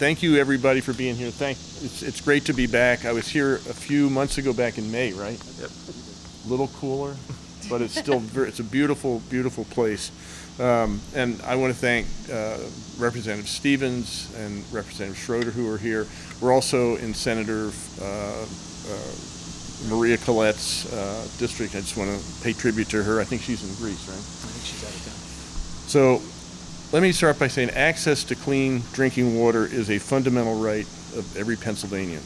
thank you everybody for being here. It's great to be back. I was here a few months ago, back in May, right? Yep. A little cooler, but it's still it's a beautiful, beautiful place. And I want to thank Representative Stephens and Representative Schroeder who are here. We're also in Senator Maria Collette's district. I just want to pay tribute to her. I think she's in Greece, right? I think she's out of town. So let me start by saying access to clean drinking water is a fundamental right of every Pennsylvanian.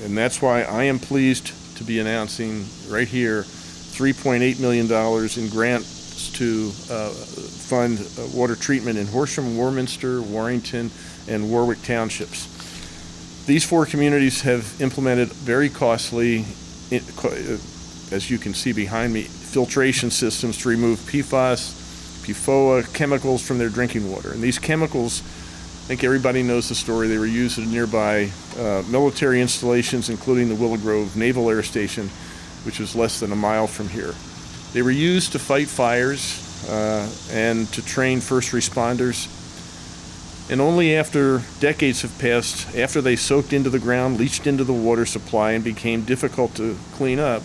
And that's why I am pleased to be announcing right here $3.8 million in grants to fund water treatment in Horsham, Warminster, Warrington, and Warwick townships. These 4 communities have implemented very costly, as you can see behind me, filtration systems to remove PFAS, PFOA chemicals from their drinking water. And these chemicals, I think everybody knows the story, they were used at nearby military installations, including the Willow Grove Naval Air Station, which is less than a mile from here. They were used to fight fires and to train first responders. And only after decades have passed, after they soaked into the ground, leached into the water supply, and became difficult to clean up,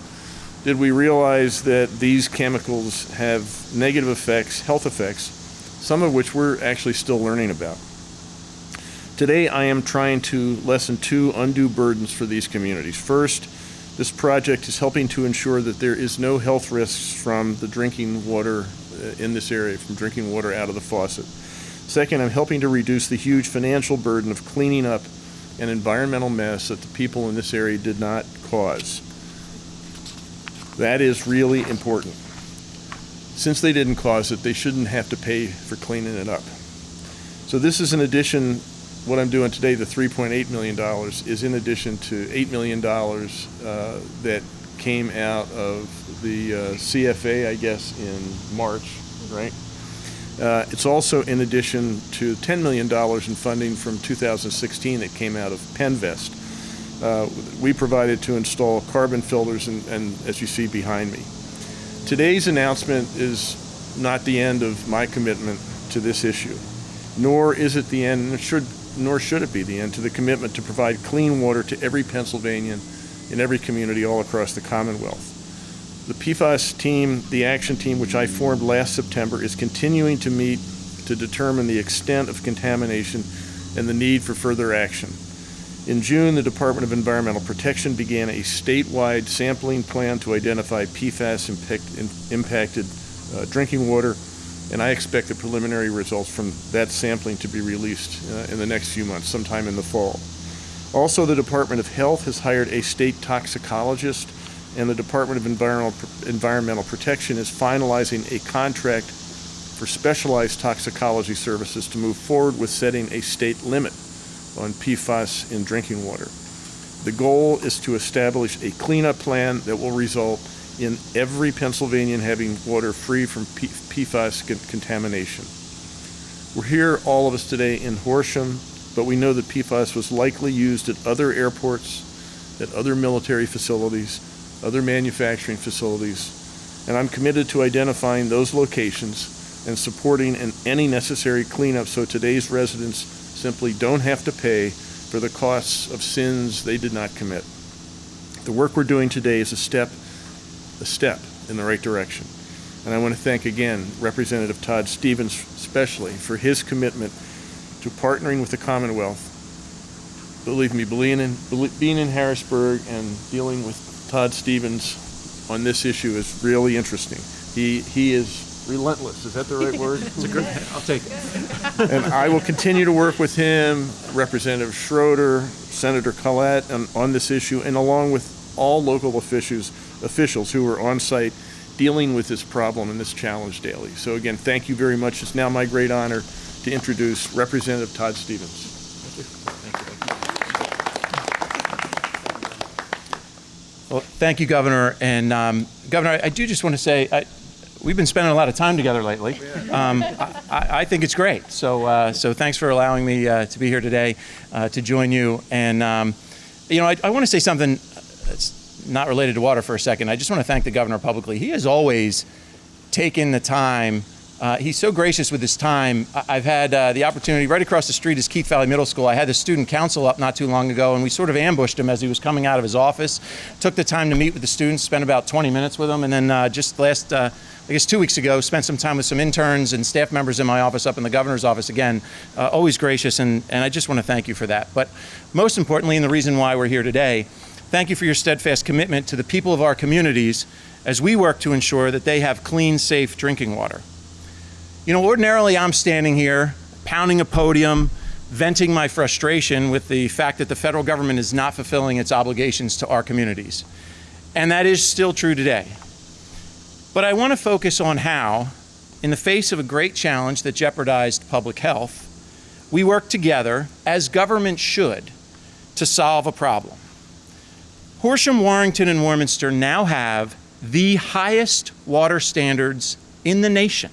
did we realize that these chemicals have negative effects, health effects, some of which we're actually still learning about. Today, I am trying to lessen 2 undue burdens for these communities. First, this project is helping to ensure that there is no health risks from the drinking water in this area, from drinking water out of the faucet. Second, I'm helping to reduce the huge financial burden of cleaning up an environmental mess that the people in this area did not cause. That is really important. Since they didn't cause it, they shouldn't have to pay for cleaning it up. So this is in addition, what I'm doing today, the $3.8 million, is in addition to $8 million that came out of the CFA, I guess, in March, right? It's also in addition to $10 million in funding from 2016 that came out of Penvest. We provided to install carbon filters and as you see behind me. Today's announcement is not the end of my commitment to this issue, nor is it the end, nor should it be the end to the commitment to provide clean water to every Pennsylvanian in every community all across the Commonwealth. The PFAS team, the action team, which I formed last September, is continuing to meet to determine the extent of contamination and the need for further action. In June, the Department of Environmental Protection began a statewide sampling plan to identify PFAS impacted drinking water, and I expect the preliminary results from that sampling to be released in the next few months, sometime in the fall. Also, the Department of Health has hired a state toxicologist, and the Department of Environmental Protection is finalizing a contract for specialized toxicology services to move forward with setting a state limit on PFAS in drinking water. The goal is to establish a cleanup plan that will result in every Pennsylvanian having water free from PFAS contamination. We're here, all of us today, in Horsham, but we know that PFAS was likely used at other airports, at other military facilities, other manufacturing facilities, and I'm committed to identifying those locations and supporting any necessary cleanup so today's residents simply don't have to pay for the costs of sins they did not commit. The work we're doing today is a step in the right direction. And I want to thank again Representative Todd Stephens especially for his commitment to partnering with the Commonwealth. Believe me, being in Harrisburg and dealing with Todd Stephens on this issue is really interesting. He is relentless. Is that the right word? It's a good. I'll take it. And I will continue to work with him, Representative Schroeder, Senator Collette on this issue, and along with all local officials who are on site dealing with this problem and this challenge daily. So again, thank you very much. It's now my great honor to introduce Representative Todd Stephens. Well, thank you, Governor. And Governor, I do just want to say, we've been spending a lot of time together lately. I think it's great. So thanks for allowing me to be here today to join you. And I want to say something that's not related to water for a second. I just want to thank the governor publicly. He has always taken the time He's so gracious with his time. I've had the opportunity, right across the street is Keith Valley Middle School. I had the student council up not too long ago, and we sort of ambushed him as he was coming out of his office. Took the time to meet with the students, spent about 20 minutes with them, and then just last, I guess 2 weeks ago, spent some time with some interns and staff members in my office up in the governor's office. Again, always gracious, and I just want to thank you for that. But most importantly, and the reason why we're here today, thank you for your steadfast commitment to the people of our communities as we work to ensure that they have clean, safe drinking water. You know, ordinarily I'm standing here pounding a podium, venting my frustration with the fact that the federal government is not fulfilling its obligations to our communities. And that is still true today. But I want to focus on how, in the face of a great challenge that jeopardized public health, we work together, as government should, to solve a problem. Horsham, Warrington, and Warminster now have the highest water standards in the nation,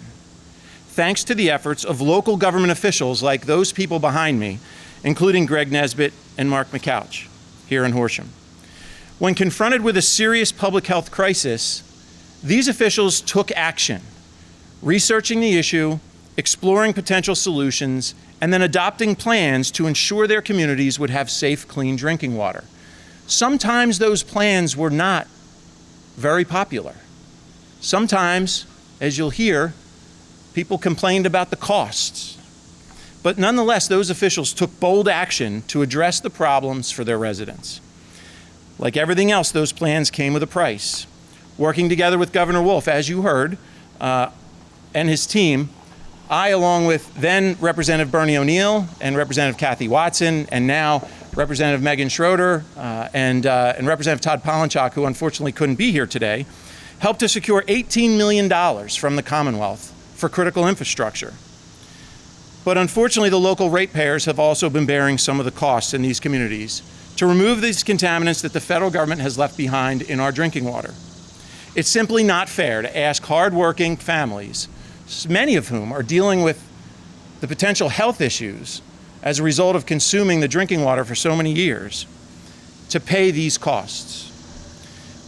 thanks to the efforts of local government officials like those people behind me, including Greg Nesbitt and Mark McCouch here in Horsham. When confronted with a serious public health crisis, these officials took action, researching the issue, exploring potential solutions, and then adopting plans to ensure their communities would have safe, clean drinking water. Sometimes those plans were not very popular. Sometimes, as you'll hear, people complained about the costs. But nonetheless, those officials took bold action to address the problems for their residents. Like everything else, those plans came with a price. Working together with Governor Wolf, as you heard, and his team, I, along with then Representative Bernie O'Neill and Representative Kathy Watson, and now Representative Megan Schroeder and Representative Todd Stephens, who unfortunately couldn't be here today, helped to secure $18 million from the Commonwealth for critical infrastructure. But unfortunately, the local ratepayers have also been bearing some of the costs in these communities to remove these contaminants that the federal government has left behind in our drinking water. It's simply not fair to ask hardworking families, many of whom are dealing with the potential health issues as a result of consuming the drinking water for so many years, to pay these costs.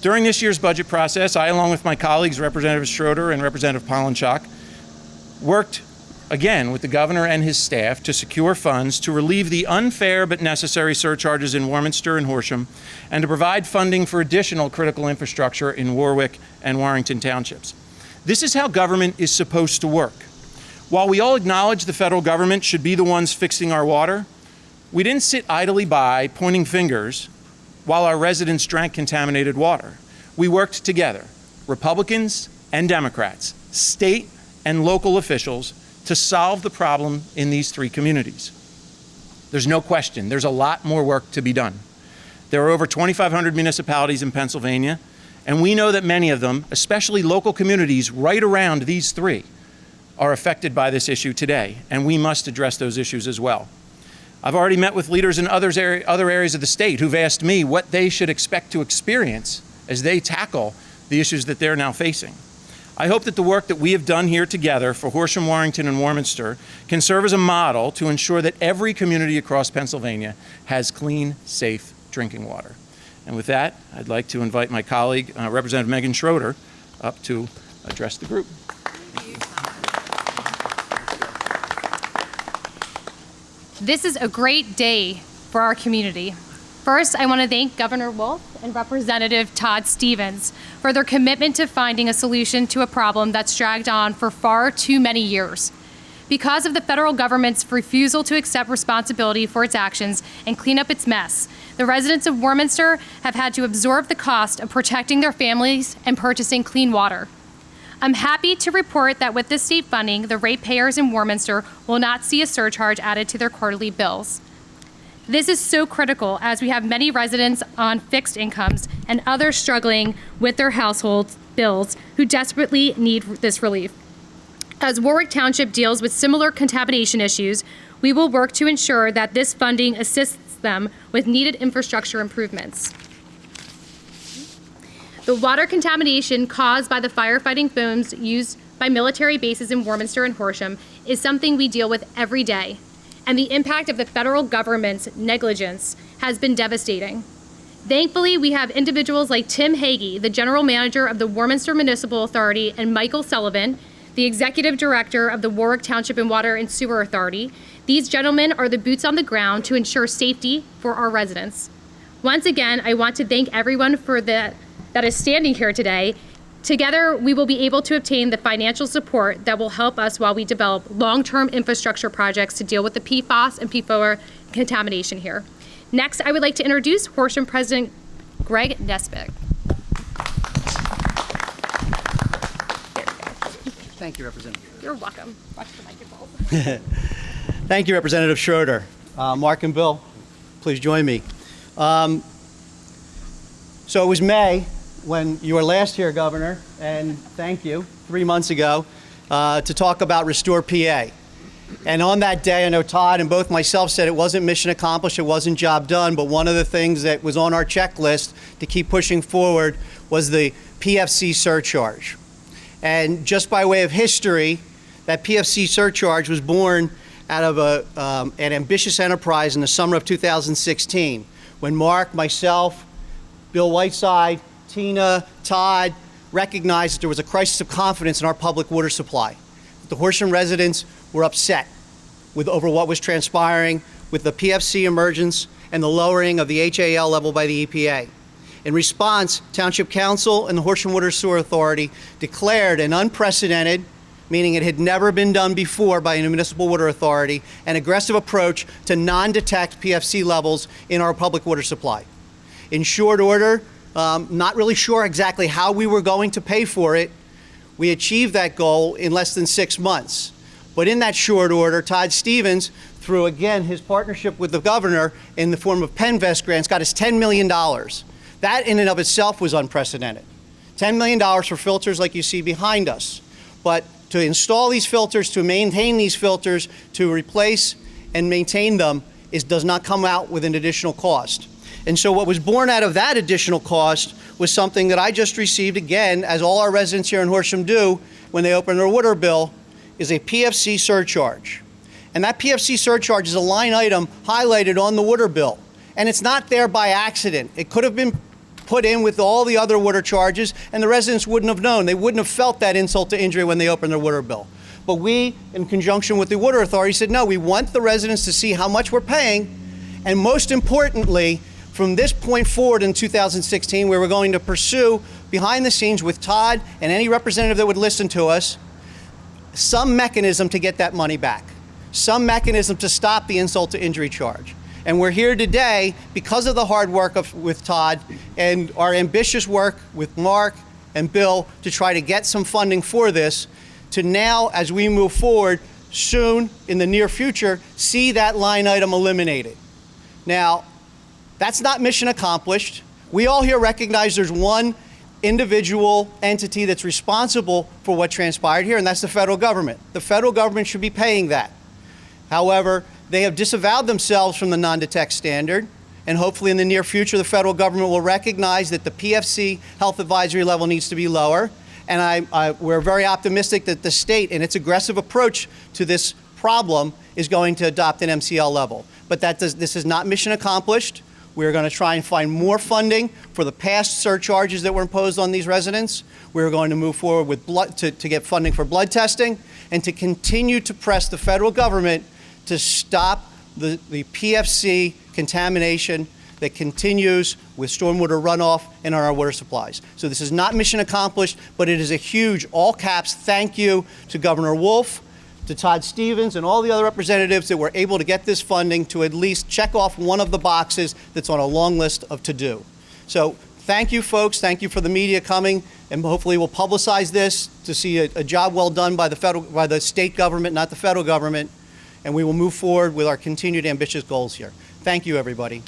During this year's budget process, I, along with my colleagues, Representative Schroeder and Representative Polanchak, worked again with the governor and his staff to secure funds to relieve the unfair but necessary surcharges in Warminster and Horsham, and to provide funding for additional critical infrastructure in Warwick and Warrington townships. This is how government is supposed to work. While we all acknowledge the federal government should be the ones fixing our water, we didn't sit idly by pointing fingers while our residents drank contaminated water. We worked together, Republicans and Democrats, state and local officials, to solve the problem in these three communities. There's no question, there's a lot more work to be done. There are over 2,500 municipalities in Pennsylvania, and we know that many of them, especially local communities right around these three, are affected by this issue today, and we must address those issues as well. I've already met with leaders in other areas of the state who've asked me what they should expect to experience as they tackle the issues that they're now facing. I hope that the work that we have done here together for Horsham, Warrington, and Warminster can serve as a model to ensure that every community across Pennsylvania has clean, safe drinking water. And with that, I'd like to invite my colleague, Representative Megan Schroeder, up to address the group. This is a great day for our community. First, I want to thank Governor Wolf and Representative Todd Stephens for their commitment to finding a solution to a problem that's dragged on for far too many years. Because of the federal government's refusal to accept responsibility for its actions and clean up its mess, the residents of Warminster have had to absorb the cost of protecting their families and purchasing clean water. I'm happy to report that with this state funding, the ratepayers in Warminster will not see a surcharge added to their quarterly bills. This is so critical as we have many residents on fixed incomes and others struggling with their household bills who desperately need this relief. As Warwick Township deals with similar contamination issues, we will work to ensure that this funding assists them with needed infrastructure improvements. The water contamination caused by the firefighting foams used by military bases in Warminster and Horsham is something we deal with every day, and the impact of the federal government's negligence has been devastating. Thankfully, we have individuals like Tim Hagee, the general manager of the Warminster Municipal Authority, and Michael Sullivan, the Executive Director of the Warwick Township and Water and Sewer Authority. These gentlemen are the boots on the ground to ensure safety for our residents. Once again, I want to thank everyone that is standing here today. Together, we will be able to obtain the financial support that will help us while we develop long-term infrastructure projects to deal with the PFAS and PFOA contamination here. Next, I would like to introduce Horsham President Greg Nesbitt. Thank you, Representative. You're welcome. Watch the microphone. Thank you, Representative Schroeder. Mark and Bill, please join me. So it was May when you were last here, Governor, and thank you, 3 months ago, to talk about Restore PA. And on that day, I know Todd and both myself said it wasn't mission accomplished, it wasn't job done, but one of the things that was on our checklist to keep pushing forward was the PFC surcharge. And just by way of history, that PFC surcharge was born out of an ambitious enterprise in the summer of 2016, when Mark, myself, Bill Whiteside, Tina, Todd recognized that there was a crisis of confidence in our public water supply. The Horsham residents were upset over what was transpiring with the PFC emergence and the lowering of the HAL level by the EPA. In response, Township Council and the Horsham Water Sewer Authority declared an unprecedented, meaning it had never been done before by a municipal water authority, an aggressive approach to non-detect PFC levels in our public water supply. In short order, not really sure exactly how we were going to pay for it, we achieved that goal in less than 6 months. But in that short order, Todd Stephens, through again his partnership with the governor in the form of PennVest grants, got us $10 million. That in and of itself was unprecedented. $10 million for filters like you see behind us. But to install these filters, to maintain these filters, to replace and maintain them does not come out with an additional cost. And so what was born out of that additional cost was something that I just received, again, as all our residents here in Horsham do when they open their water bill, is a PFC surcharge. And that PFC surcharge is a line item highlighted on the water bill. And it's not there by accident. It could have been put in with all the other water charges, and the residents wouldn't have known. They wouldn't have felt that insult to injury when they opened their water bill. But we, in conjunction with the Water Authority, said, no, we want the residents to see how much we're paying, and most importantly, from this point forward in 2016, we were going to pursue, behind the scenes with Todd and any representative that would listen to us, some mechanism to get that money back, some mechanism to stop the insult to injury charge. And we're here today because of the hard work with Todd and our ambitious work with Mark and Bill to try to get some funding for this, to now, as we move forward, soon, in the near future, see that line item eliminated. Now, that's not mission accomplished. We all here recognize there's one individual entity that's responsible for what transpired here, and that's the federal government. The federal government should be paying that. However, they have disavowed themselves from the non-detect standard, and hopefully in the near future the federal government will recognize that the PFC health advisory level needs to be lower, and we're very optimistic that the state, in its aggressive approach to this problem, is going to adopt an MCL level. But this is not mission accomplished. We're going to try and find more funding for the past surcharges that were imposed on these residents. We're going to move forward with to get funding for blood testing and to continue to press the federal government to stop the PFC contamination that continues with stormwater runoff in our water supplies. So this is not mission accomplished, but it is a huge, all caps, thank you to Governor Wolf, to Todd Stephens, and all the other representatives that were able to get this funding to at least check off one of the boxes that's on a long list of to-do. So thank you, folks. Thank you for the media coming, and hopefully we'll publicize this to see a job well done by the state government, not the federal government, and we will move forward with our continued ambitious goals here. Thank you, everybody.